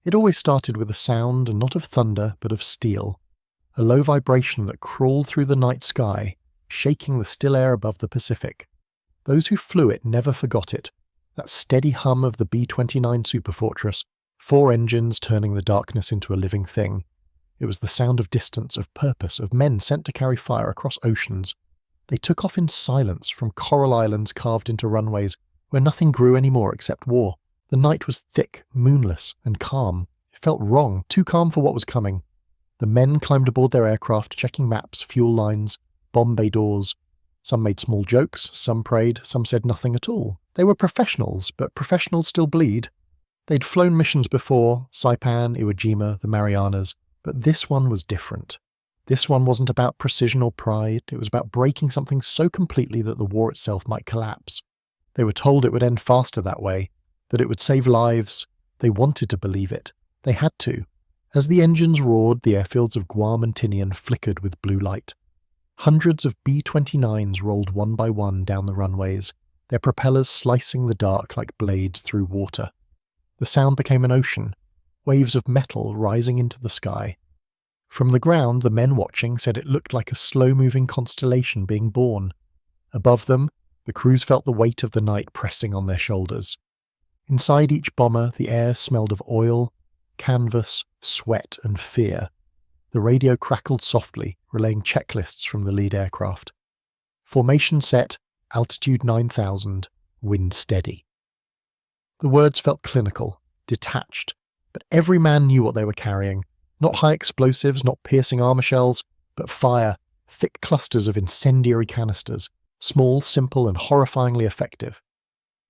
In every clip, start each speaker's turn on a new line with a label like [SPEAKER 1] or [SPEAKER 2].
[SPEAKER 1] It always started with a sound, and not of thunder, but of steel, a low vibration that crawled through the night sky, shaking the still air above the Pacific. Those who flew it never forgot it, that steady hum of the B-29 Superfortress, 4 engines turning the darkness into a living thing. It was the sound of distance, of purpose, of men sent to carry fire across oceans. They took off in silence from coral islands carved into runways where nothing grew anymore except war. The night was thick, moonless, and calm. It felt wrong, too calm for what was coming. The men climbed aboard their aircraft, checking maps, fuel lines, bomb bay doors. Some made small jokes, some prayed, some said nothing at all. They were professionals, but professionals still bleed. They'd flown missions before, Saipan, Iwo Jima, the Marianas, but this one was different. This one wasn't about precision or pride, it was about breaking something so completely that the war itself might collapse. They were told it would end faster that way, that it would save lives. They wanted to believe it. They had to. As the engines roared, the airfields of Guam and Tinian flickered with blue light. Hundreds of B-29s rolled one by one down the runways, their propellers slicing the dark like blades through water. The sound became an ocean, waves of metal rising into the sky. From the ground, the men watching said it looked like a slow-moving constellation being born. Above them, the crews felt the weight of the night pressing on their shoulders. Inside each bomber, the air smelled of oil, canvas, sweat, and fear. The radio crackled softly, relaying checklists from the lead aircraft. Formation set, altitude 9,000, wind steady. The words felt clinical, detached, but every man knew what they were carrying. Not high explosives, not piercing armor shells, but fire, thick clusters of incendiary canisters, small, simple, and horrifyingly effective.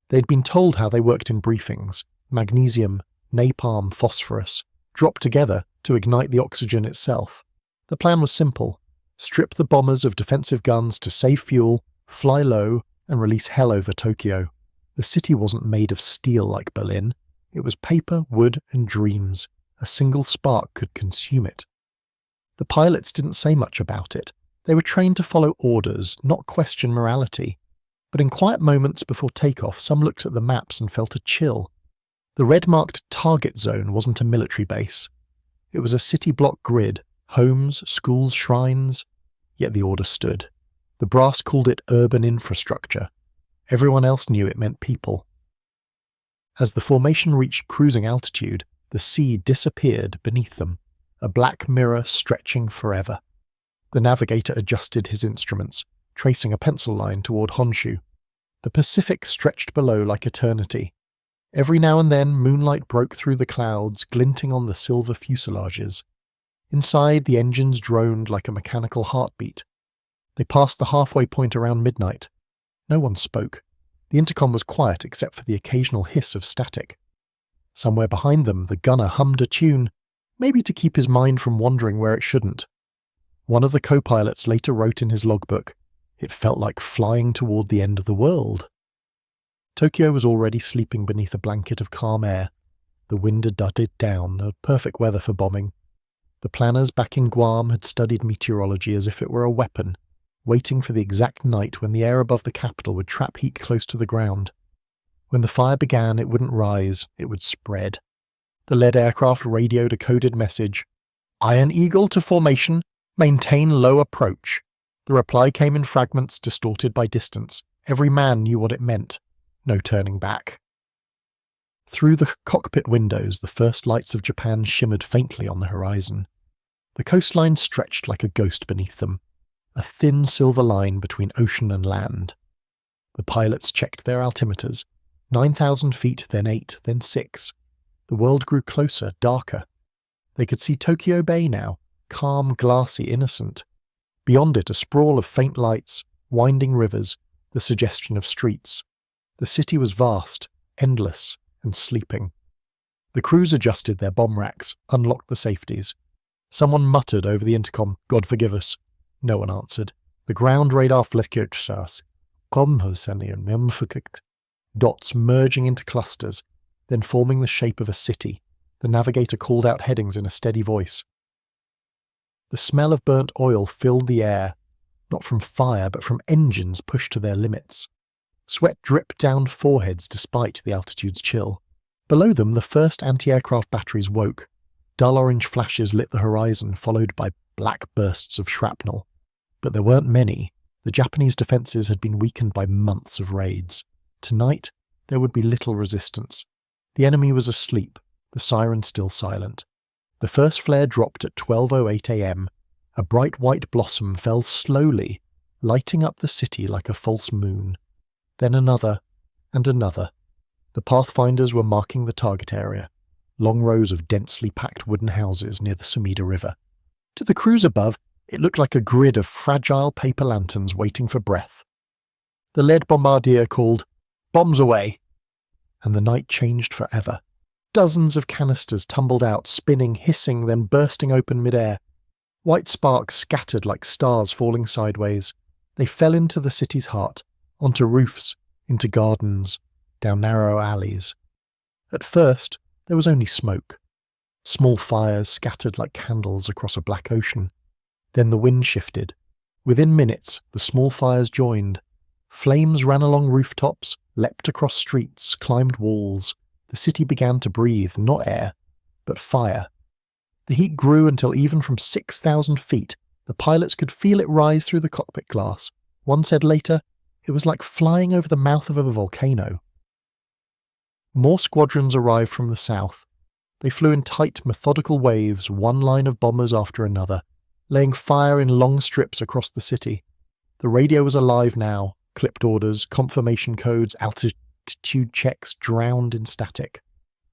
[SPEAKER 1] They'd been told how they worked in briefings: magnesium, napalm, phosphorus, dropped together to ignite the oxygen itself. The plan was simple: strip the bombers of defensive guns to save fuel, fly low, and release hell over Tokyo. The city wasn't made of steel like Berlin. It was paper, wood, and dreams. A single spark could consume it. The pilots didn't say much about it. They were trained to follow orders, not question morality. But in quiet moments before takeoff, some looked at the maps and felt a chill. The red-marked target zone wasn't a military base. It was a city block grid, homes, schools, shrines. Yet the order stood. The brass called it urban infrastructure. Everyone else knew it meant people. As the formation reached cruising altitude, the sea disappeared beneath them, a black mirror stretching forever. The navigator adjusted his instruments, tracing a pencil line toward Honshu. The Pacific stretched below like eternity. Every now and then moonlight broke through the clouds, glinting on the silver fuselages. Inside, the engines droned like a mechanical heartbeat. They passed the halfway point around midnight. No one spoke. The intercom was quiet except for the occasional hiss of static. Somewhere behind them, the gunner hummed a tune, maybe to keep his mind from wandering where it shouldn't. One of the co-pilots later wrote in his logbook, "It felt like flying toward the end of the world." Tokyo was already sleeping beneath a blanket of calm air. The wind had dudded down, a perfect weather for bombing. The planners back in Guam had studied meteorology as if it were a weapon, waiting for the exact night when the air above the capital would trap heat close to the ground. When the fire began, it wouldn't rise, it would spread. The lead aircraft radioed a coded message: "Iron Eagle to formation, maintain low approach." The reply came in fragments distorted by distance. Every man knew what it meant. No turning back. Through the cockpit windows, the first lights of Japan shimmered faintly on the horizon. The coastline stretched like a ghost beneath them, a thin silver line between ocean and land. The pilots checked their altimeters. 9,000 feet, then 8, then 6. The world grew closer, darker. They could see Tokyo Bay now, calm, glassy, innocent. Beyond it, a sprawl of faint lights, winding rivers, the suggestion of streets. The city was vast, endless, and sleeping. The crews adjusted their bomb racks, unlocked the safeties. Someone muttered over the intercom, "God forgive us." No one answered. The ground radar flickered, dots merging into clusters, then forming the shape of a city. The navigator called out headings in a steady voice. The smell of burnt oil filled the air, not from fire but from engines pushed to their limits. Sweat dripped down foreheads despite the altitude's chill. Below them, the first anti-aircraft batteries woke. Dull orange flashes lit the horizon, followed by black bursts of shrapnel. But there weren't many. The Japanese defences had been weakened by months of raids. Tonight, there would be little resistance. The enemy was asleep, the siren still silent. The first flare dropped at 12:08 a.m. A bright white blossom fell slowly, lighting up the city like a false moon. Then another, and another. The pathfinders were marking the target area, long rows of densely packed wooden houses near the Sumida River. To the crews above, it looked like a grid of fragile paper lanterns waiting for breath. The lead bombardier called, "Bombs away!" And the night changed forever. Dozens of canisters tumbled out, spinning, hissing, then bursting open midair. White sparks scattered like stars falling sideways. They fell into the city's heart, onto roofs, into gardens, down narrow alleys. At first, there was only smoke. Small fires scattered like candles across a black ocean. Then the wind shifted. Within minutes, the small fires joined. Flames ran along rooftops, leapt across streets, climbed walls. The city began to breathe, not air, but fire. The heat grew until even from 6,000 feet, the pilots could feel it rise through the cockpit glass. One said later, it was like flying over the mouth of a volcano. More squadrons arrived from the south. They flew in tight, methodical waves, one line of bombers after another, laying fire in long strips across the city. The radio was alive now, clipped orders, confirmation codes, altitude checks drowned in static.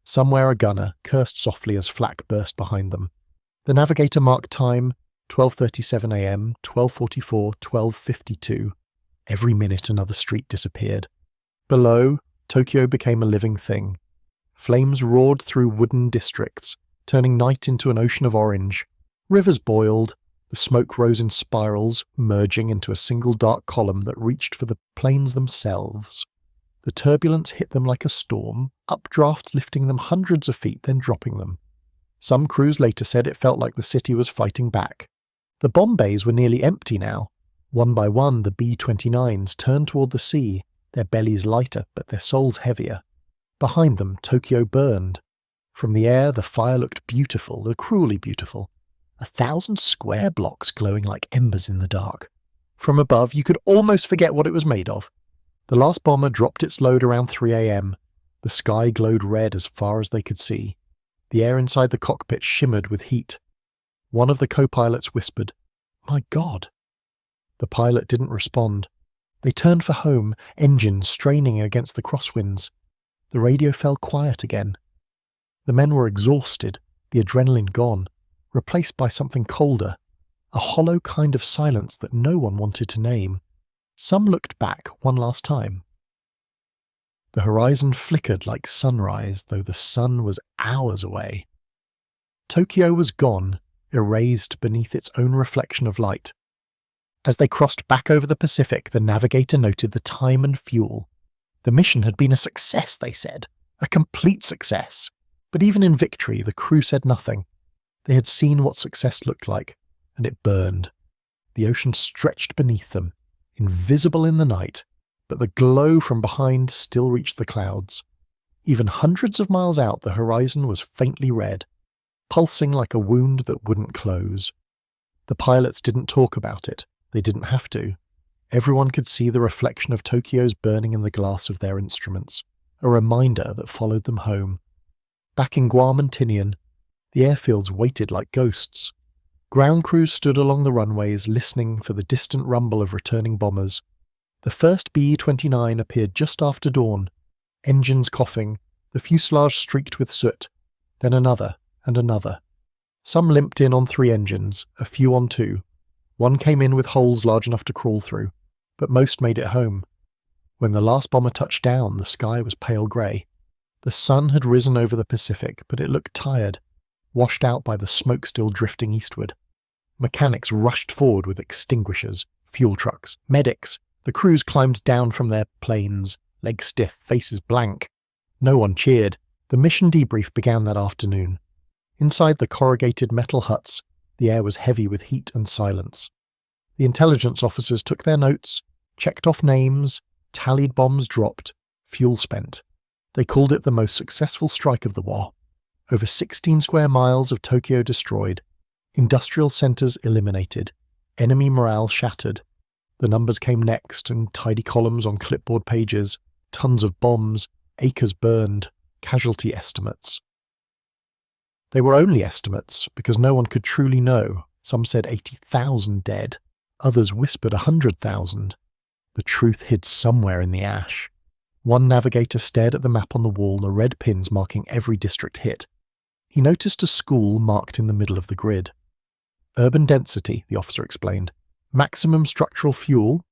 [SPEAKER 1] Somewhere a gunner cursed softly as flak burst behind them. The navigator marked time, 12:37 a.m., 12:44, 12:52. Every minute another street disappeared. Below, Tokyo became a living thing. Flames roared through wooden districts, turning night into an ocean of orange. Rivers boiled. The smoke rose in spirals, merging into a single dark column that reached for the planes themselves. The turbulence hit them like a storm, updrafts lifting them hundreds of feet, then dropping them. Some crews later said it felt like the city was fighting back. The bomb bays were nearly empty now. One by one, the B-29s turned toward the sea, their bellies lighter but their souls heavier. Behind them, Tokyo burned. From the air, the fire looked beautiful, cruelly beautiful. 1,000 square blocks glowing like embers in the dark. From above, you could almost forget what it was made of. The last bomber dropped its load around 3 a.m. The sky glowed red as far as they could see. The air inside the cockpit shimmered with heat. One of the co-pilots whispered, "My God." The pilot didn't respond. They turned for home, engines straining against the crosswinds. The radio fell quiet again. The men were exhausted, the adrenaline gone, replaced by something colder, a hollow kind of silence that no one wanted to name. Some looked back one last time. The horizon flickered like sunrise, though the sun was hours away. Tokyo was gone, erased beneath its own reflection of light. As they crossed back over the Pacific, the navigator noted the time and fuel. The mission had been a success, they said. A complete success. But even in victory, the crew said nothing. They had seen what success looked like, and it burned. The ocean stretched beneath them, invisible in the night, but the glow from behind still reached the clouds. Even hundreds of miles out, the horizon was faintly red, pulsing like a wound that wouldn't close. The pilots didn't talk about it. They didn't have to. Everyone could see the reflection of Tokyo's burning in the glass of their instruments, a reminder that followed them home. Back in Guam and Tinian, the airfields waited like ghosts. Ground crews stood along the runways, listening for the distant rumble of returning bombers. The first B-29 appeared just after dawn, engines coughing, the fuselage streaked with soot, then another and another. Some limped in on 3 engines, a few on 2. One came in with holes large enough to crawl through, but most made it home. When the last bomber touched down, the sky was pale grey. The sun had risen over the Pacific, but it looked tired, washed out by the smoke still drifting eastward. Mechanics rushed forward with extinguishers, fuel trucks, medics. The crews climbed down from their planes, legs stiff, faces blank. No one cheered. The mission debrief began that afternoon. Inside the corrugated metal huts, the air was heavy with heat and silence. The intelligence officers took their notes, checked off names, tallied bombs dropped, fuel spent. They called it the most successful strike of the war. Over 16 square miles of Tokyo destroyed, industrial centres eliminated, enemy morale shattered. The numbers came next in tidy columns on clipboard pages, tons of bombs, acres burned, casualty estimates. They were only estimates because no one could truly know. Some said 80,000 dead, others whispered 100,000. The truth hid somewhere in the ash. One navigator stared at the map on the wall, the red pins marking every district hit. He noticed a school marked in the middle of the grid. Urban density, the officer explained. Maximum structural fuel.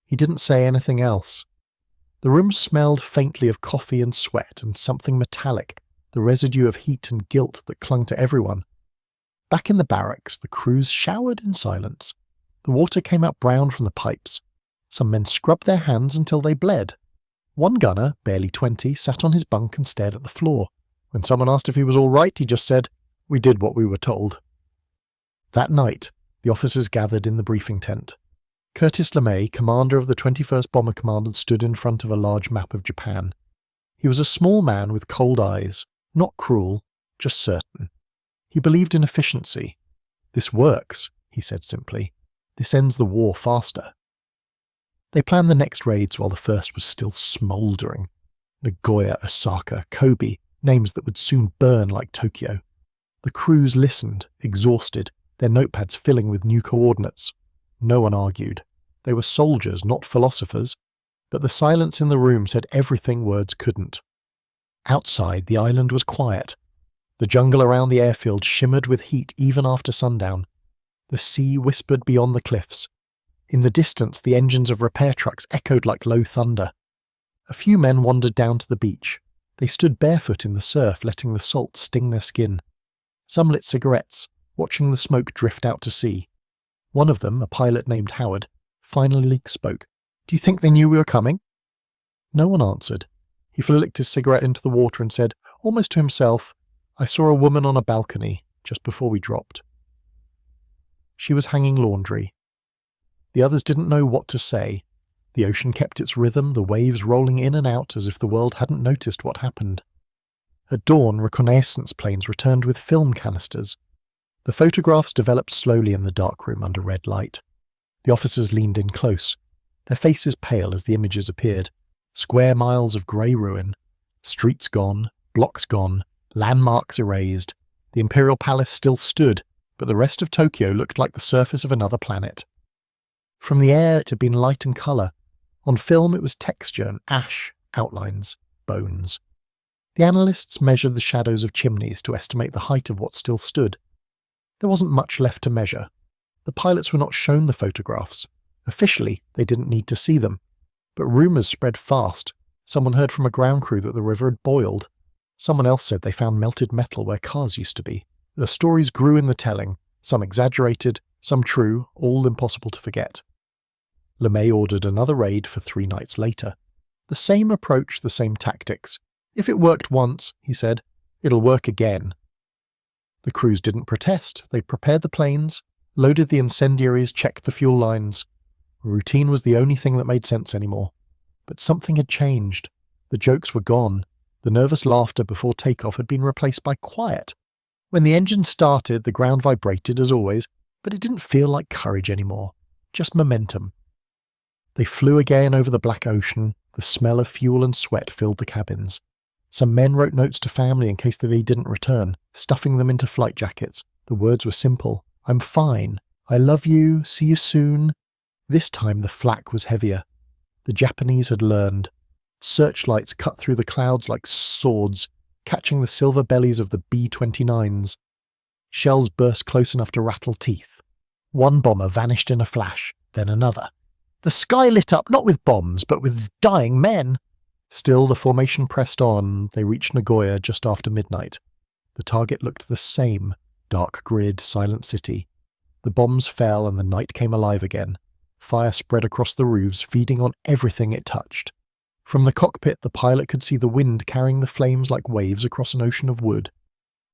[SPEAKER 1] He didn't say anything else. The room smelled faintly of coffee and sweat and something metallic, the residue of heat and guilt that clung to everyone. Back in the barracks, the crews showered in silence. The water came out brown from the pipes. Some men scrubbed their hands until they bled. One gunner, barely 20, sat on his bunk and stared at the floor. When someone asked if he was all right, he just said, "We did what we were told." That night, the officers gathered in the briefing tent. Curtis LeMay, commander of the 21st Bomber Command, stood in front of a large map of Japan. He was a small man with cold eyes, not cruel, just certain. He believed in efficiency. "This works," he said simply. "This ends the war faster." They planned the next raids while the first was still smouldering. Nagoya, Osaka, Kobe, names that would soon burn like Tokyo. The crews listened, exhausted, their notepads filling with new coordinates. No one argued. They were soldiers, not philosophers, but the silence in the room said everything words couldn't. Outside, the island was quiet. The jungle around the airfield shimmered with heat even after sundown. The sea whispered beyond the cliffs. In the distance, the engines of repair trucks echoed like low thunder. A few men wandered down to the beach. They stood barefoot in the surf, letting the salt sting their skin. Some lit cigarettes, watching the smoke drift out to sea. One of them, a pilot named Howard, finally spoke. "Do you think they knew we were coming?" No one answered. He flicked his cigarette into the water and said, almost to himself, "I saw a woman on a balcony just before we dropped." She was hanging laundry. The others didn't know what to say. The ocean kept its rhythm, the waves rolling in and out as if the world hadn't noticed what happened. At dawn, reconnaissance planes returned with film canisters. The photographs developed slowly in the darkroom under red light. The officers leaned in close, their faces pale as the images appeared. Square miles of grey ruin. Streets gone, blocks gone, landmarks erased. The Imperial Palace still stood, but the rest of Tokyo looked like the surface of another planet. From the air it had been light and colour. On film it was texture and ash, outlines, bones. The analysts measured the shadows of chimneys to estimate the height of what still stood. There wasn't much left to measure. The pilots were not shown the photographs. Officially, they didn't need to see them. But rumours spread fast. Someone heard from a ground crew that the river had boiled. Someone else said they found melted metal where cars used to be. The stories grew in the telling, some exaggerated, some true, all impossible to forget. LeMay ordered another raid for 3 nights later. The same approach, the same tactics. "If it worked once," he said, "it'll work again." The crews didn't protest. They prepared the planes, loaded the incendiaries, checked the fuel lines. Routine was the only thing that made sense anymore. But something had changed. The jokes were gone. The nervous laughter before takeoff had been replaced by quiet. When the engine started, the ground vibrated as always, but it didn't feel like courage anymore. Just momentum. They flew again over the black ocean. The smell of fuel and sweat filled the cabins. Some men wrote notes to family in case they didn't return, stuffing them into flight jackets. The words were simple. "I'm fine. I love you. See you soon." This time the flak was heavier. The Japanese had learned. Searchlights cut through the clouds like swords, catching the silver bellies of the B-29s. Shells burst close enough to rattle teeth. One bomber vanished in a flash, then another. The sky lit up not with bombs, but with dying men. Still, the formation pressed on. They reached Nagoya just after midnight. The target looked the same. Dark grid, silent city. The bombs fell and the night came alive again. Fire spread across the roofs, feeding on everything it touched. From the cockpit, the pilot could see the wind carrying the flames like waves across an ocean of wood.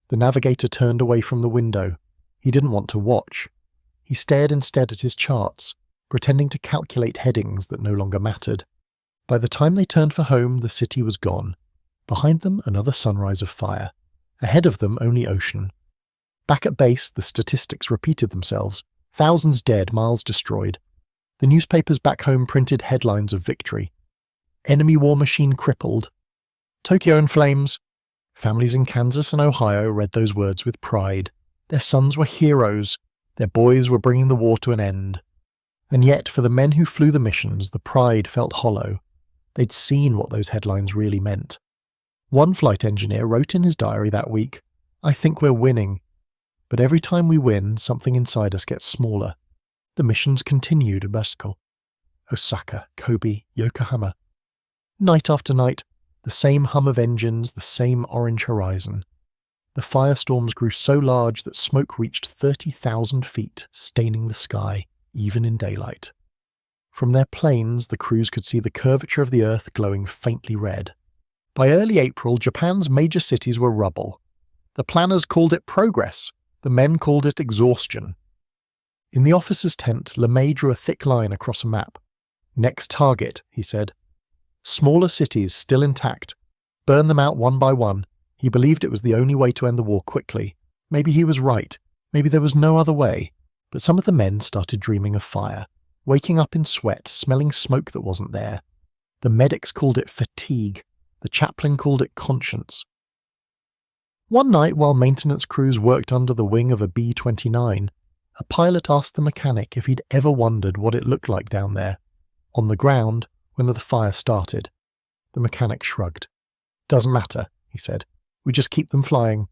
[SPEAKER 1] The navigator turned away from the window. He didn't want to watch. He stared instead at his charts, pretending to calculate headings that no longer mattered. By the time they turned for home, the city was gone. Behind them, another sunrise of fire. Ahead of them, only ocean. Back at base, the statistics repeated themselves. Thousands dead, miles destroyed. The newspapers back home printed headlines of victory. Enemy war machine crippled. Tokyo in flames. Families in Kansas and Ohio read those words with pride. Their sons were heroes. Their boys were bringing the war to an end. And yet, for the men who flew the missions, the pride felt hollow. They'd seen what those headlines really meant. One flight engineer wrote in his diary that week, "I think we're winning. But every time we win, something inside us gets smaller." The missions continued at Osaka, Kobe, Yokohama. Night after night, the same hum of engines, the same orange horizon. The firestorms grew so large that smoke reached 30,000 feet, staining the sky, even in daylight. From their planes, the crews could see the curvature of the earth glowing faintly red. By early April, Japan's major cities were rubble. The planners called it progress. The men called it exhaustion. In the officer's tent, LeMay drew a thick line across a map. "Next target," he said. Smaller cities still intact. Burn them out one by one. He believed it was the only way to end the war quickly. Maybe he was right. Maybe there was no other way. But some of the men started dreaming of fire, waking up in sweat, smelling smoke that wasn't there. The medics called it fatigue. The chaplain called it conscience. One night, while maintenance crews worked under the wing of a B-29, a pilot asked the mechanic if he'd ever wondered what it looked like down there, on the ground, when the fire started. The mechanic shrugged. "Doesn't matter," he said. "We just keep them flying."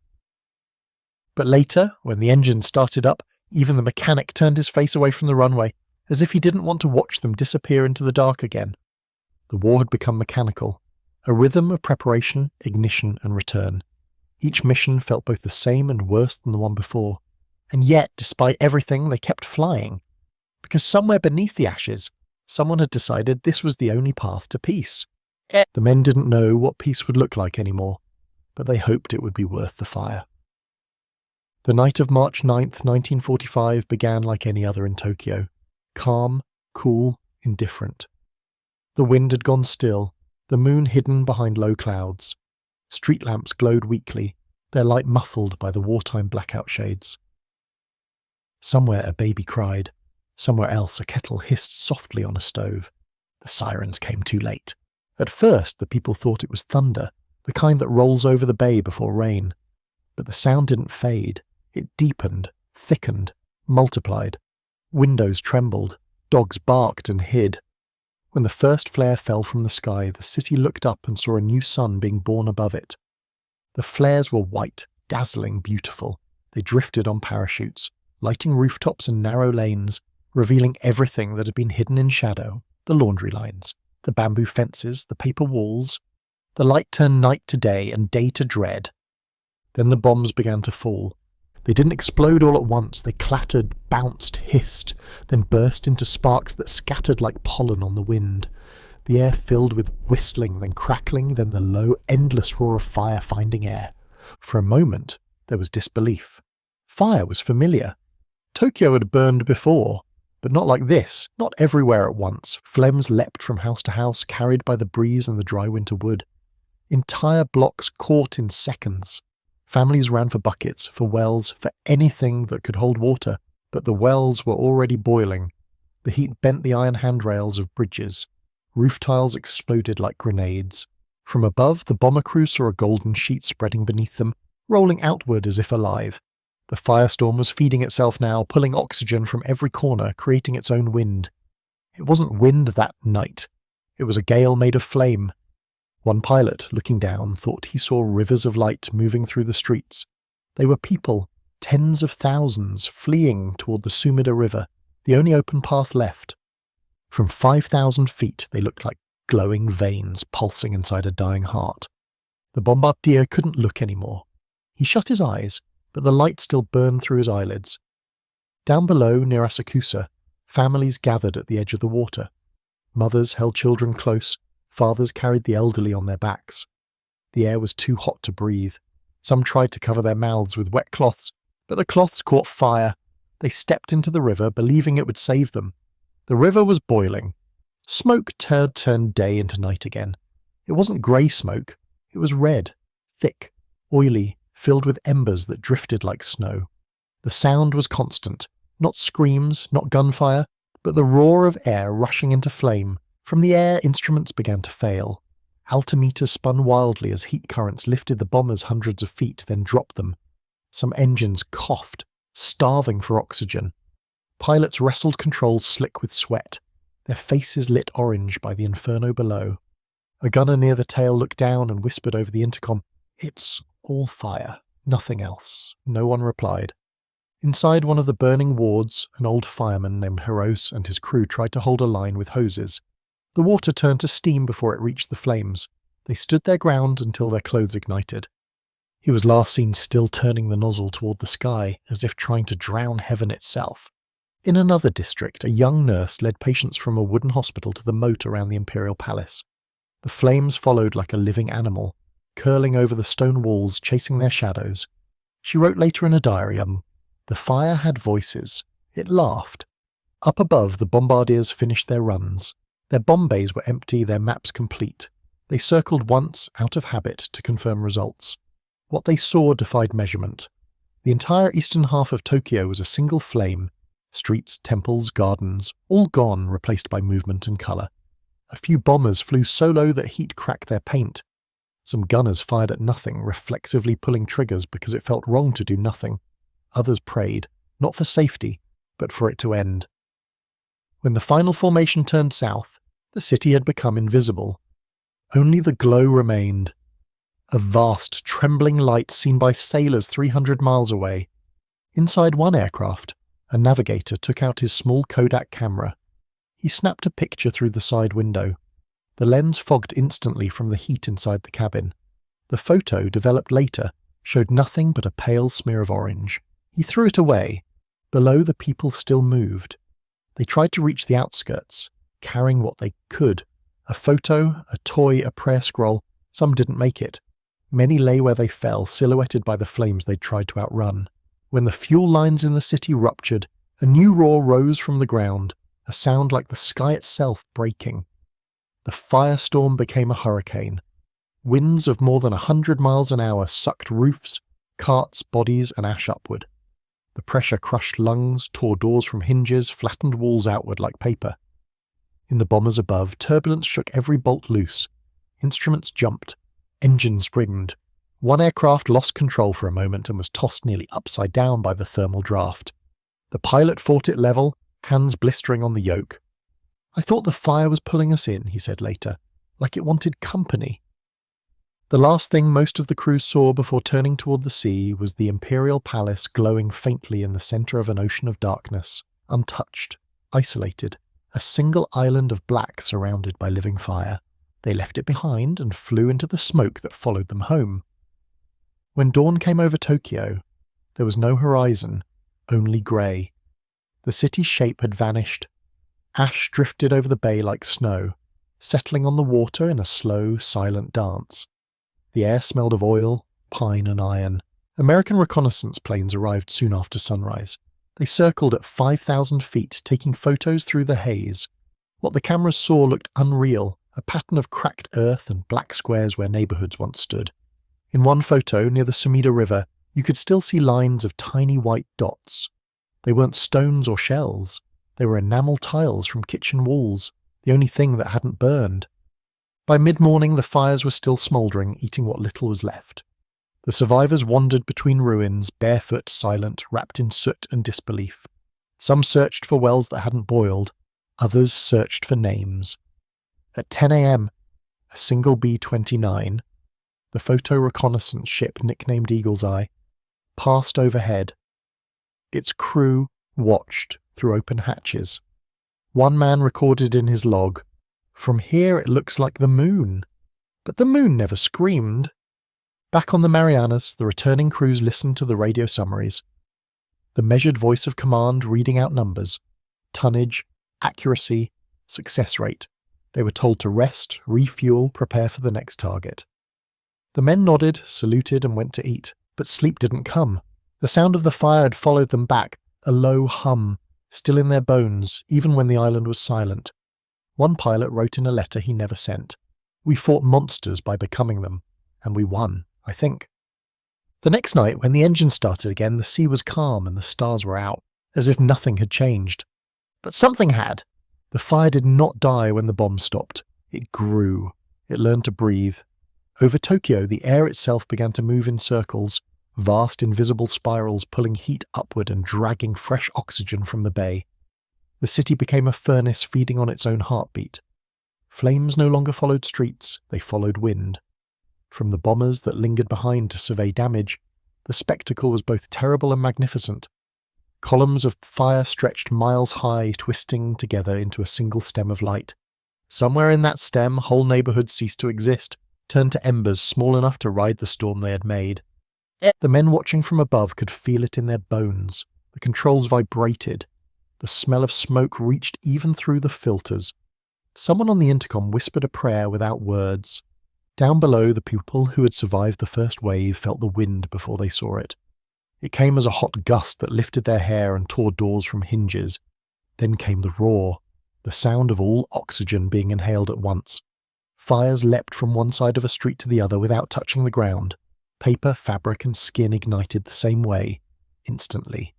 [SPEAKER 1] But later, when the engine started up, even the mechanic turned his face away from the runway, as if he didn't want to watch them disappear into the dark again. The war had become mechanical, a rhythm of preparation, ignition, and return. Each mission felt both the same and worse than the one before. And yet, despite everything, they kept flying. Because somewhere beneath the ashes, someone had decided this was the only path to peace. The men didn't know what peace would look like anymore, but they hoped it would be worth the fire. The night of March 9th, 1945 began like any other in Tokyo. Calm, cool, indifferent. The wind had gone still, the moon hidden behind low clouds. Street lamps glowed weakly, their light muffled by the wartime blackout shades. Somewhere a baby cried. Somewhere else a kettle hissed softly on a stove. The sirens came too late. At first the people thought it was thunder, the kind that rolls over the bay before rain. But the sound didn't fade. It deepened, thickened, multiplied. Windows trembled. Dogs barked and hid. When the first flare fell from the sky, the city looked up and saw a new sun being born above it. The flares were white, dazzling, beautiful. They drifted on parachutes, lighting rooftops and narrow lanes, revealing everything that had been hidden in shadow, the laundry lines, the bamboo fences, the paper walls. The light turned night to day and day to dread. Then the bombs began to fall. They didn't explode all at once. They clattered, bounced, hissed, then burst into sparks that scattered like pollen on the wind. The air filled with whistling, then crackling, then the low, endless roar of fire finding air. For a moment, there was disbelief. Fire was familiar. Tokyo had burned before, but not like this, not everywhere at once. Flames leapt from house to house, carried by the breeze and the dry winter wood. Entire blocks caught in seconds. Families ran for buckets, for wells, for anything that could hold water, but the wells were already boiling. The heat bent the iron handrails of bridges. Roof tiles exploded like grenades. From above, the bomber crew saw a golden sheet spreading beneath them, rolling outward as if alive. The firestorm was feeding itself now, pulling oxygen from every corner, creating its own wind. It wasn't wind that night. It was a gale made of flame. One pilot, looking down, thought he saw rivers of light moving through the streets. They were people, tens of thousands, fleeing toward the Sumida River, the only open path left. From 5,000 feet, they looked like glowing veins pulsing inside a dying heart. The bombardier couldn't look anymore. He shut his eyes, but the light still burned through his eyelids. Down below, near Asakusa, families gathered at the edge of the water. Mothers held children close. Fathers carried the elderly on their backs. The air was too hot to breathe. Some tried to cover their mouths with wet cloths, but the cloths caught fire. They stepped into the river, believing it would save them. The river was boiling. Smoke turned day into night again. It wasn't grey smoke. It was red, thick, oily, filled with embers that drifted like snow. The sound was constant, not screams, not gunfire, but the roar of air rushing into flame. From the air, instruments began to fail. Altimeters spun wildly as heat currents lifted the bombers hundreds of feet, then dropped them. Some engines coughed, starving for oxygen. Pilots wrestled controls slick with sweat, their faces lit orange by the inferno below. A gunner near the tail looked down and whispered over the intercom, "It's all fire, nothing else." No one replied. Inside one of the burning wards, an old fireman named Heros and his crew tried to hold a line with hoses. The water turned to steam before it reached the flames. They stood their ground until their clothes ignited. He was last seen still turning the nozzle toward the sky, as if trying to drown heaven itself. In another district, a young nurse led patients from a wooden hospital to the moat around the imperial palace. The flames followed like a living animal, curling over the stone walls, chasing their shadows. She wrote later in a diary, "The fire had voices. It laughed." Up above, the bombardiers finished their runs. Their bomb bays were empty, their maps complete. They circled once, out of habit, to confirm results. What they saw defied measurement. The entire eastern half of Tokyo was a single flame. Streets, temples, gardens, all gone, replaced by movement and colour. A few bombers flew so low that heat cracked their paint. Some gunners fired at nothing, reflexively pulling triggers because it felt wrong to do nothing. Others prayed, not for safety, but for it to end. When the final formation turned south, the city had become invisible. Only the glow remained. A vast, trembling light seen by sailors 300 miles away. Inside one aircraft, a navigator took out his small Kodak camera. He snapped a picture through the side window. The lens fogged instantly from the heat inside the cabin. The photo, developed later, showed nothing but a pale smear of orange. He threw it away. Below, the people still moved. They tried to reach the outskirts, carrying what they could. A photo, a toy, a prayer scroll. Some didn't make it. Many lay where they fell, silhouetted by the flames they'd tried to outrun. When the fuel lines in the city ruptured, a new roar rose from the ground, a sound like the sky itself breaking. The firestorm became a hurricane. Winds of more than 100 miles an hour sucked roofs, carts, bodies, and ash upward. The pressure crushed lungs, tore doors from hinges, flattened walls outward like paper. In the bombers above, turbulence shook every bolt loose. Instruments jumped. Engines screamed. One aircraft lost control for a moment and was tossed nearly upside down by the thermal draft. The pilot fought it level, hands blistering on the yoke. "I thought the fire was pulling us in," he said later, "like it wanted company." The last thing most of the crew saw before turning toward the sea was the imperial palace glowing faintly in the center of an ocean of darkness, untouched, isolated, a single island of black surrounded by living fire. They left it behind and flew into the smoke that followed them home. When dawn came over Tokyo, there was no horizon, only grey. The city's shape had vanished. Ash drifted over the bay like snow, settling on the water in a slow, silent dance. The air smelled of oil, pine and iron. American reconnaissance planes arrived soon after sunrise. They circled at 5,000 feet, taking photos through the haze. What the cameras saw looked unreal, a pattern of cracked earth and black squares where neighborhoods once stood. In one photo, near the Sumida River, you could still see lines of tiny white dots. They weren't stones or shells. They were enamel tiles from kitchen walls, the only thing that hadn't burned. By mid-morning, the fires were still smouldering, eating what little was left. The survivors wandered between ruins, barefoot, silent, wrapped in soot and disbelief. Some searched for wells that hadn't boiled. Others searched for names. At 10 a.m., a single B-29, the photo reconnaissance ship nicknamed Eagle's Eye, passed overhead. Its crew watched through open hatches. One man recorded in his log, "From here it looks like the moon." But the moon never screamed. Back on the Marianas, the returning crews listened to the radio summaries. The measured voice of command reading out numbers, tonnage, accuracy, success rate. They were told to rest, refuel, prepare for the next target. The men nodded, saluted, and went to eat, but sleep didn't come. The sound of the fire had followed them back, a low hum, still in their bones, even when the island was silent. One pilot wrote in a letter he never sent, "We fought monsters by becoming them, and we won, I think. The next night, when the engine started again, the sea was calm and the stars were out, as if nothing had changed. But something had. The fire did not die when the bomb stopped. It grew. It learned to breathe. Over Tokyo, the air itself began to move in circles, vast invisible spirals pulling heat upward and dragging fresh oxygen from the bay. The city became a furnace feeding on its own heartbeat. Flames no longer followed streets, they followed wind. From the bombers that lingered behind to survey damage, the spectacle was both terrible and magnificent. Columns of fire stretched miles high, twisting together into a single stem of light. Somewhere in that stem, whole neighborhoods ceased to exist, turned to embers small enough to ride the storm they had made. The men watching from above could feel it in their bones. The controls vibrated. The smell of smoke reached even through the filters. Someone on the intercom whispered a prayer without words. Down below, the people who had survived the first wave felt the wind before they saw it. It came as a hot gust that lifted their hair and tore doors from hinges. Then came the roar, the sound of all oxygen being inhaled at once. Fires leapt from one side of a street to the other without touching the ground. Paper, fabric, and skin ignited the same way, instantly.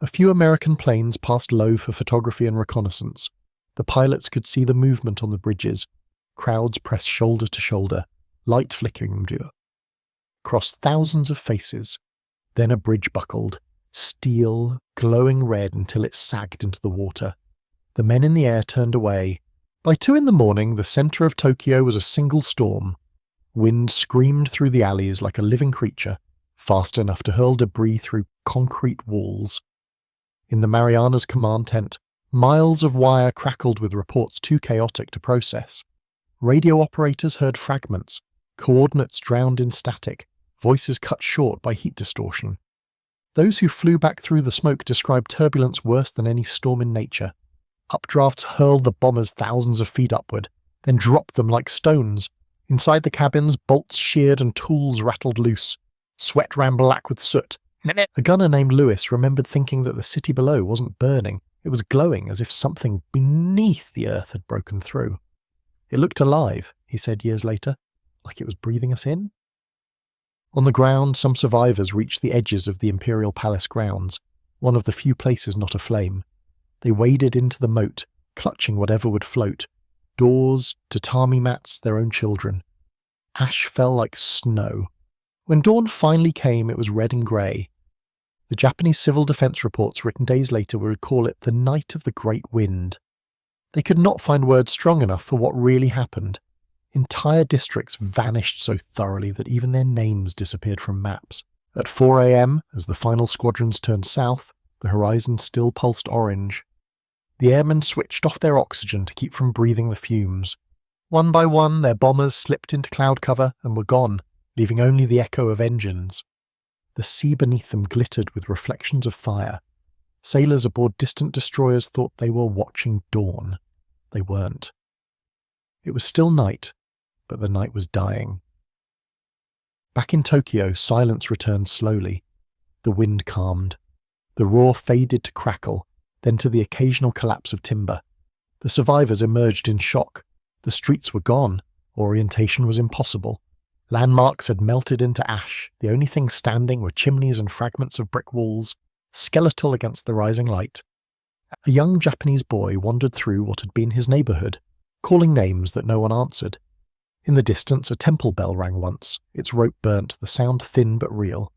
[SPEAKER 1] A few American planes passed low for photography and reconnaissance. The pilots could see the movement on the bridges. Crowds pressed shoulder to shoulder, light flickering across thousands of faces. Then a bridge buckled, steel, glowing red until it sagged into the water. The men in the air turned away. By 2 a.m, the centre of Tokyo was a single storm. Wind screamed through the alleys like a living creature, fast enough to hurl debris through concrete walls. In the Mariana's command tent, miles of wire crackled with reports too chaotic to process. Radio operators heard fragments, coordinates drowned in static, voices cut short by heat distortion. Those who flew back through the smoke described turbulence worse than any storm in nature. Updrafts hurled the bombers thousands of feet upward, then dropped them like stones. Inside the cabins, bolts sheared and tools rattled loose. Sweat ran black with soot. A gunner named Lewis remembered thinking that the city below wasn't burning. It was glowing as if something beneath the earth had broken through. It looked alive, he said years later, like it was breathing us in. On the ground, some survivors reached the edges of the Imperial Palace grounds, one of the few places not aflame. They waded into the moat, clutching whatever would float. Doors, tatami mats, their own children. Ash fell like snow. When dawn finally came, it was red and grey. The Japanese civil defense reports written days later would call it the Night of the Great Wind. They could not find words strong enough for what really happened. Entire districts vanished so thoroughly that even their names disappeared from maps. At 4 a.m, as the final squadrons turned south, the horizon still pulsed orange. The airmen switched off their oxygen to keep from breathing the fumes. One by one, their bombers slipped into cloud cover and were gone, leaving only the echo of engines. The sea beneath them glittered with reflections of fire. Sailors aboard distant destroyers thought they were watching dawn. They weren't. It was still night, but the night was dying. Back in Tokyo, silence returned slowly. The wind calmed. The roar faded to crackle, then to the occasional collapse of timber. The survivors emerged in shock. The streets were gone. Orientation was impossible. Landmarks had melted into ash. The only things standing were chimneys and fragments of brick walls, skeletal against the rising light. A young Japanese boy wandered through what had been his neighborhood, calling names that no one answered. In the distance, a temple bell rang once, its rope burnt, the sound thin but real.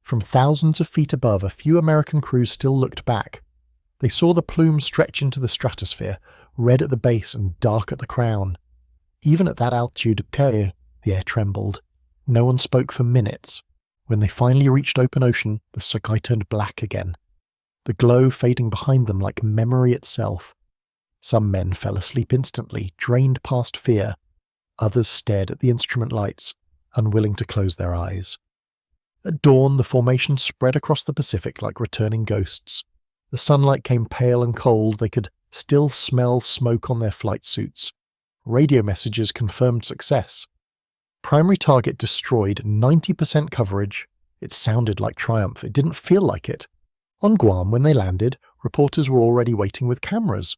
[SPEAKER 1] From thousands of feet above, a few American crews still looked back. They saw the plume stretch into the stratosphere, red at the base and dark at the crown. Even at that altitude, the air trembled. No one spoke for minutes. When they finally reached open ocean, the sky turned black again, the glow fading behind them like memory itself. Some men fell asleep instantly, drained past fear. Others stared at the instrument lights, unwilling to close their eyes. At dawn, the formation spread across the Pacific like returning ghosts. The sunlight came pale and cold. They could still smell smoke on their flight suits. Radio messages confirmed success. Primary target destroyed, 90% coverage. It sounded like triumph. It didn't feel like it. On Guam, when they landed, reporters were already waiting with cameras.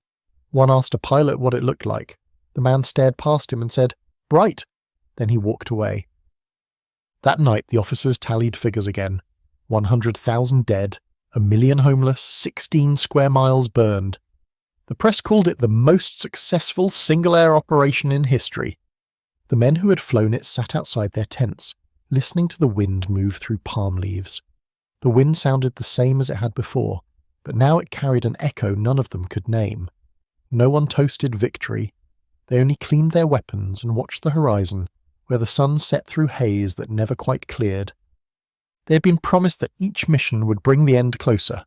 [SPEAKER 1] One asked a pilot what it looked like. The man stared past him and said, "Bright." Then he walked away. That night the officers tallied figures again. 100,000 dead, 1 million homeless, 16 square miles burned. The press called it the most successful single-air operation in history. The men who had flown it sat outside their tents, listening to the wind move through palm leaves. The wind sounded the same as it had before, but now it carried an echo none of them could name. No one toasted victory. They only cleaned their weapons and watched the horizon, where the sun set through haze that never quite cleared. They had been promised that each mission would bring the end closer,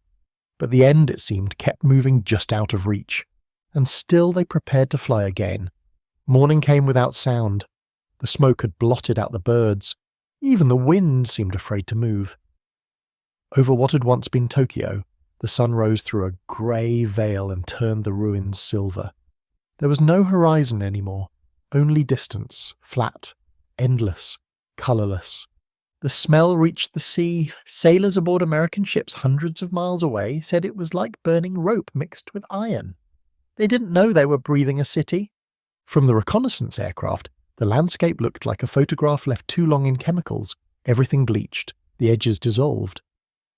[SPEAKER 1] but the end, it seemed, kept moving just out of reach, and still they prepared to fly again. Morning came without sound. The smoke had blotted out the birds. Even the wind seemed afraid to move. Over what had once been Tokyo, the sun rose through a grey veil and turned the ruins silver. There was no horizon anymore, only distance, flat, endless, colourless. The smell reached the sea. Sailors aboard American ships hundreds of miles away said it was like burning rope mixed with iron. They didn't know they were breathing a city. From the reconnaissance aircraft, the landscape looked like a photograph left too long in chemicals, everything bleached, the edges dissolved.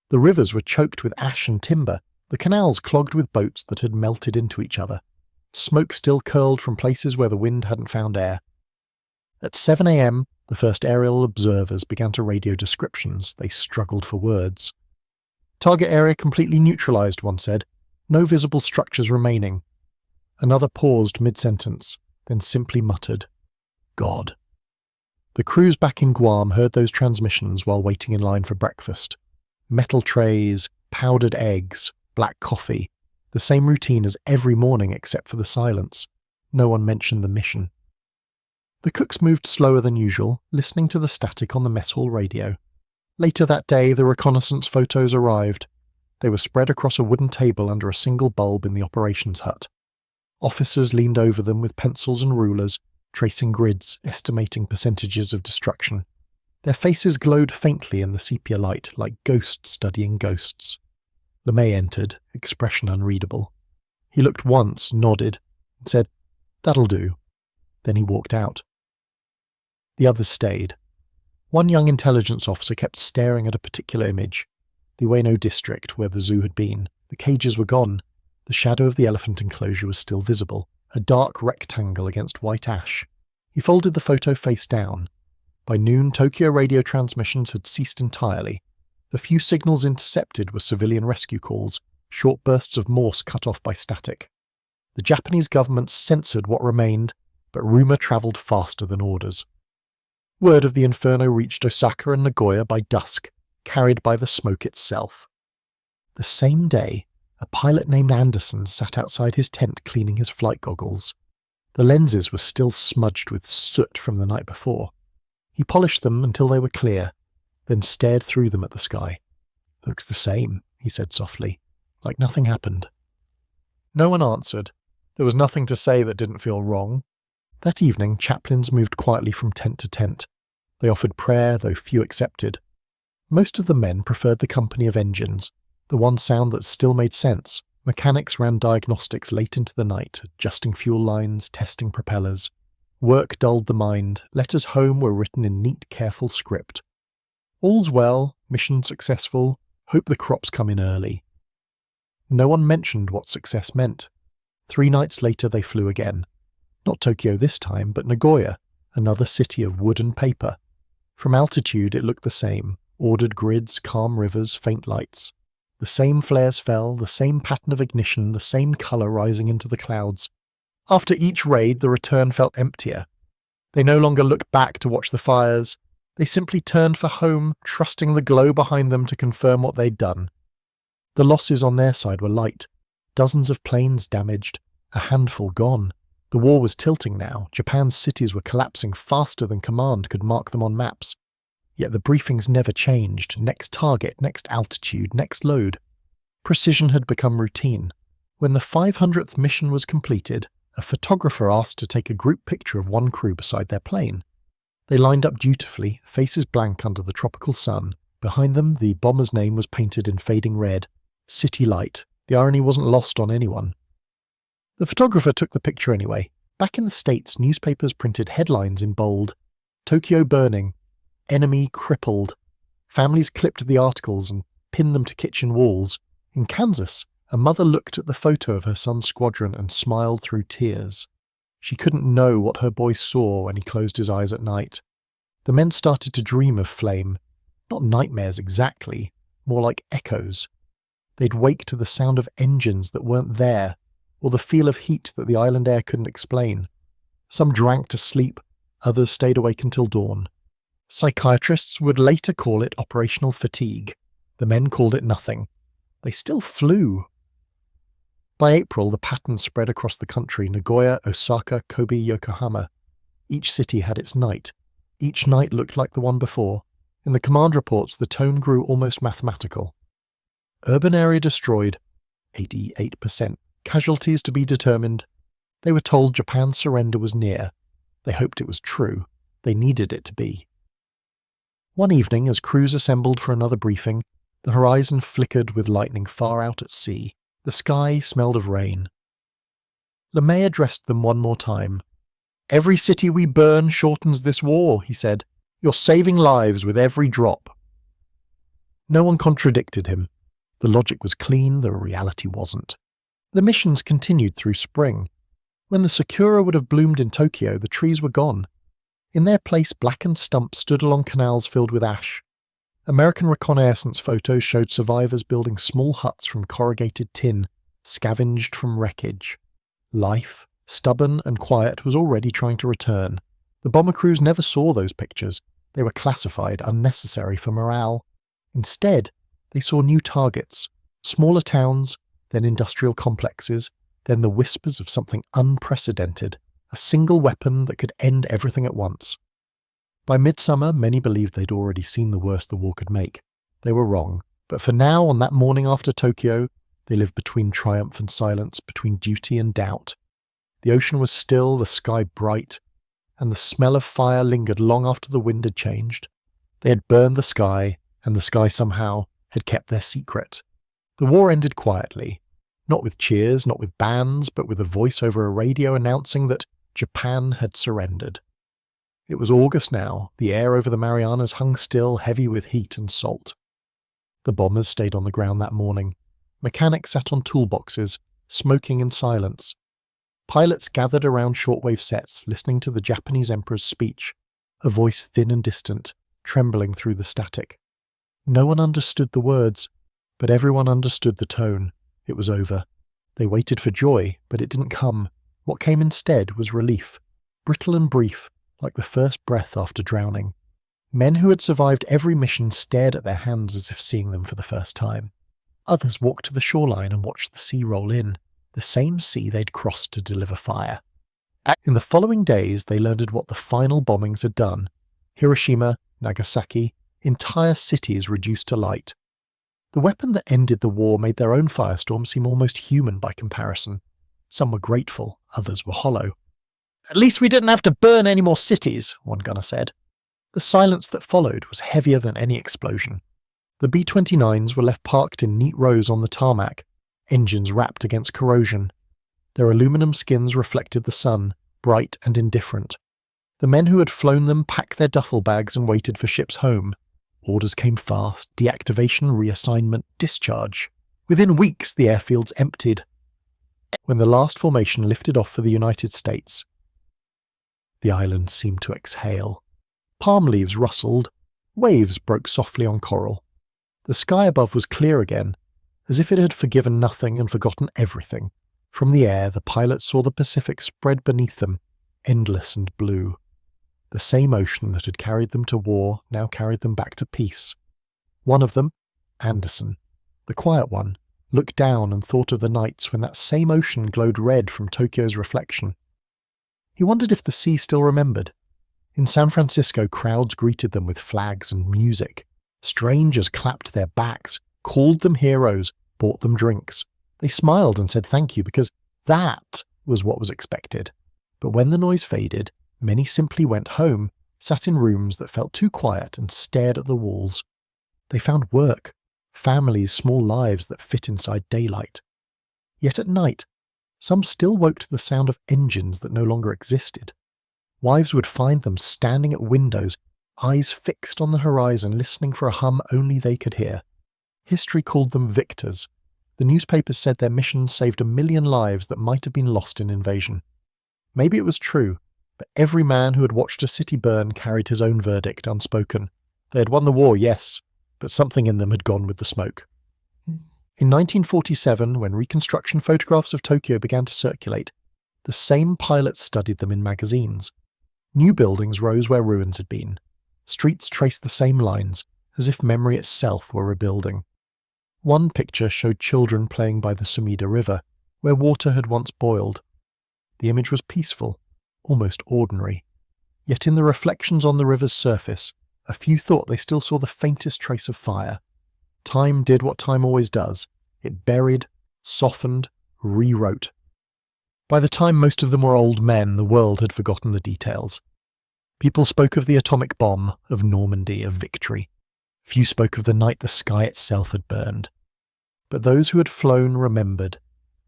[SPEAKER 1] The rivers were choked with ash and timber, the canals clogged with boats that had melted into each other. Smoke still curled from places where the wind hadn't found air. At 7 a.m, the first aerial observers began to radio descriptions. They struggled for words. Target area completely neutralized, one said. No visible structures remaining. Another paused mid-sentence, then simply muttered, God. The crews back in Guam heard those transmissions while waiting in line for breakfast. Metal trays, powdered eggs, black coffee, the same routine as every morning except for the silence. No one mentioned the mission. The cooks moved slower than usual, listening to the static on the mess hall radio. Later that day, the reconnaissance photos arrived. They were spread across a wooden table under a single bulb in the operations hut. Officers leaned over them with pencils and rulers, tracing grids, estimating percentages of destruction. Their faces glowed faintly in the sepia light, like ghosts studying ghosts. LeMay entered, expression unreadable. He looked once, nodded, and said, "That'll do." Then he walked out. The others stayed. One young intelligence officer kept staring at a particular image. The Ueno district, where the zoo had been. The cages were gone. The shadow of the elephant enclosure was still visible, a dark rectangle against white ash. He folded the photo face down. By noon, Tokyo radio transmissions had ceased entirely. The few signals intercepted were civilian rescue calls, short bursts of Morse cut off by static. The Japanese government censored what remained, but rumour travelled faster than orders. Word of the inferno reached Osaka and Nagoya by dusk, carried by the smoke itself. The same day, a pilot named Anderson sat outside his tent cleaning his flight goggles. The lenses were still smudged with soot from the night before. He polished them until they were clear, then stared through them at the sky. "Looks the same," he said softly, like nothing happened. No one answered. There was nothing to say that didn't feel wrong. That evening, chaplains moved quietly from tent to tent. They offered prayer, though few accepted. Most of the men preferred the company of engines, the one sound that still made sense. Mechanics ran diagnostics late into the night, adjusting fuel lines, testing propellers. Work dulled the mind. Letters home were written in neat, careful script. All's well, mission successful, hope the crops come in early. No one mentioned what success meant. 3 nights later they flew again. Not Tokyo this time, but Nagoya, another city of wood and paper. From altitude it looked the same, ordered grids, calm rivers, faint lights. The same flares fell, the same pattern of ignition, the same colour rising into the clouds. After each raid, the return felt emptier. They no longer looked back to watch the fires. They simply turned for home, trusting the glow behind them to confirm what they'd done. The losses on their side were light. Dozens of planes damaged, a handful gone. The war was tilting now. Japan's cities were collapsing faster than command could mark them on maps. Yet the briefings never changed. Next target, next altitude, next load. Precision had become routine. When the 500th mission was completed, a photographer asked to take a group picture of one crew beside their plane. They lined up dutifully, faces blank under the tropical sun. Behind them, the bomber's name was painted in fading red. City Light. The irony wasn't lost on anyone. The photographer took the picture anyway. Back in the States, newspapers printed headlines in bold. Tokyo burning. Enemy crippled. Families clipped the articles and pinned them to kitchen walls. In Kansas, a mother looked at the photo of her son's squadron and smiled through tears. She couldn't know what her boy saw when he closed his eyes at night. The men started to dream of flame. Not nightmares exactly, more like echoes. They'd wake to the sound of engines that weren't there, or the feel of heat that the island air couldn't explain. Some drank to sleep, others stayed awake until dawn. Psychiatrists would later call it operational fatigue. The men called it nothing. They still flew. By April, the pattern spread across the country: Nagoya, Osaka, Kobe, Yokohama. Each city had its night. Each night looked like the one before. In the command reports, the tone grew almost mathematical. Urban area destroyed, 88%. Casualties to be determined. They were told Japan's surrender was near. They hoped it was true. They needed it to be. One evening, as crews assembled for another briefing, the horizon flickered with lightning far out at sea. The sky smelled of rain. LeMay addressed them one more time. "Every city we burn shortens this war," he said. "You're saving lives with every drop." No one contradicted him. The logic was clean, the reality wasn't. The missions continued through spring. When the Sakura would have bloomed in Tokyo, the trees were gone. In their place, blackened stumps stood along canals filled with ash. American reconnaissance photos showed survivors building small huts from corrugated tin, scavenged from wreckage. Life, stubborn and quiet, was already trying to return. The bomber crews never saw those pictures. They were classified, unnecessary for morale. Instead, they saw new targets, smaller towns, then industrial complexes, then the whispers of something unprecedented, a single weapon that could end everything at once. By midsummer, many believed they'd already seen the worst the war could make. They were wrong, but for now, on that morning after Tokyo, they lived between triumph and silence, between duty and doubt. The ocean was still, the sky bright, and the smell of fire lingered long after the wind had changed. They had burned the sky, and the sky somehow had kept their secret. The war ended quietly, not with cheers, not with bands, but with a voice over a radio announcing that Japan had surrendered. It was August now. The air over the Marianas hung still, heavy with heat and salt. The bombers stayed on the ground that morning. Mechanics sat on toolboxes, smoking in silence. Pilots gathered around shortwave sets, listening to the Japanese emperor's speech, a voice thin and distant, trembling through the static. No one understood the words, but everyone understood the tone. It was over. They waited for joy, but it didn't come. What came instead was relief, brittle and brief, like the first breath after drowning. Men who had survived every mission stared at their hands as if seeing them for the first time. Others walked to the shoreline and watched the sea roll in, the same sea they'd crossed to deliver fire. In the following days, they learned what the final bombings had done. Hiroshima, Nagasaki, entire cities reduced to light. The weapon that ended the war made their own firestorm seem almost human by comparison. Some were grateful, others were hollow. "At least we didn't have to burn any more cities," one gunner said. The silence that followed was heavier than any explosion. The B-29s were left parked in neat rows on the tarmac, engines wrapped against corrosion. Their aluminum skins reflected the sun, bright and indifferent. The men who had flown them packed their duffel bags and waited for ships home. Orders came fast: deactivation, reassignment, discharge. Within weeks, the airfields emptied. When the last formation lifted off for the United States, the island seemed to exhale. Palm leaves rustled. Waves broke softly on coral. The sky above was clear again, as if it had forgiven nothing and forgotten everything. From the air, the pilots saw the Pacific spread beneath them, endless and blue. The same ocean that had carried them to war now carried them back to peace. One of them, Anderson, the quiet one, looked down and thought of the nights when that same ocean glowed red from Tokyo's reflection. He wondered if the sea still remembered. In San Francisco, crowds greeted them with flags and music. Strangers clapped their backs, called them heroes, bought them drinks. They smiled and said thank you because that was what was expected. But when the noise faded, many simply went home, sat in rooms that felt too quiet and stared at the walls. They found work, families, small lives that fit inside daylight. Yet at night, some still woke to the sound of engines that no longer existed. Wives would find them standing at windows, eyes fixed on the horizon, listening for a hum only they could hear. History called them victors. The newspapers said their mission saved 1 million lives that might have been lost in invasion. Maybe it was true, but every man who had watched a city burn carried his own verdict unspoken. They had won the war, yes, but something in them had gone with the smoke. In 1947, when reconstruction photographs of Tokyo began to circulate, the same pilots studied them in magazines. New buildings rose where ruins had been. Streets traced the same lines, as if memory itself were rebuilding. One picture showed children playing by the Sumida River, where water had once boiled. The image was peaceful, almost ordinary. Yet in the reflections on the river's surface, a few thought they still saw the faintest trace of fire. Time did what time always does. It buried, softened, rewrote. By the time most of them were old men, the world had forgotten the details. People spoke of the atomic bomb, of Normandy, of victory. Few spoke of the night the sky itself had burned. But those who had flown remembered.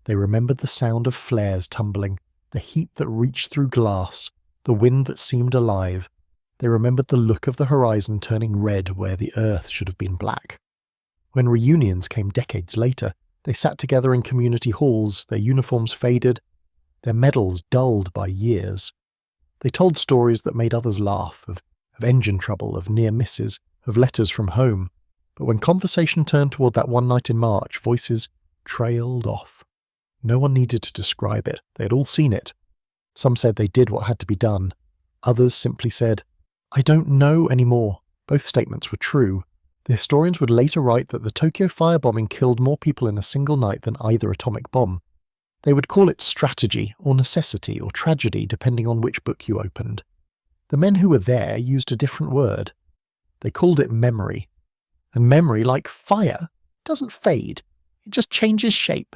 [SPEAKER 1] They remembered the sound of flares tumbling, the heat that reached through glass, the wind that seemed alive. They remembered the look of the horizon turning red where the earth should have been black. When reunions came decades later, they sat together in community halls, their uniforms faded, their medals dulled by years. They told stories that made others laugh, of engine trouble, of near misses, of letters from home. But when conversation turned toward that one night in March, voices trailed off. No one needed to describe it. They had all seen it. Some said they did what had to be done. Others simply said, "I don't know anymore." Both statements were true. The historians would later write that the Tokyo firebombing killed more people in a single night than either atomic bomb. They would call it strategy, or necessity, or tragedy, depending on which book you opened. The men who were there used a different word. They called it memory. And memory, like fire, doesn't fade. It just changes shape.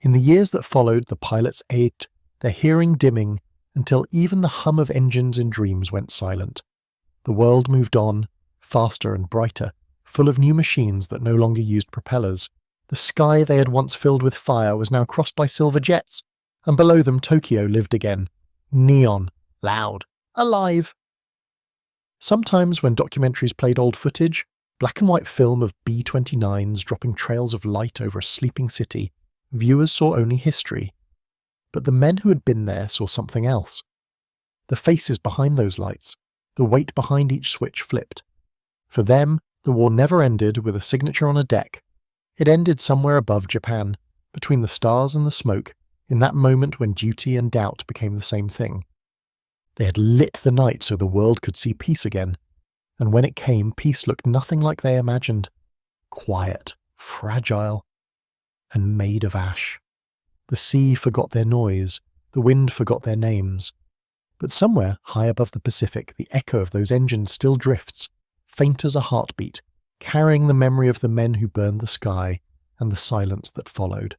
[SPEAKER 1] In the years that followed, the pilots ached, their hearing dimming, until even the hum of engines in dreams went silent. The world moved on, faster and brighter, full of new machines that no longer used propellers. The sky they had once filled with fire was now crossed by silver jets, and below them Tokyo lived again. Neon, loud, alive. Sometimes when documentaries played old footage, black and white film of B-29s dropping trails of light over a sleeping city, viewers saw only history. But the men who had been there saw something else. The faces behind those lights, the weight behind each switch flipped. For them, the war never ended with a signature on a deck. It ended somewhere above Japan, between the stars and the smoke, in that moment when duty and doubt became the same thing. They had lit the night so the world could see peace again, and when it came, peace looked nothing like they imagined. Quiet, fragile, and made of ash. The sea forgot their noise, the wind forgot their names. But somewhere, high above the Pacific, the echo of those engines still drifts, faint as a heartbeat, carrying the memory of the men who burned the sky and the silence that followed.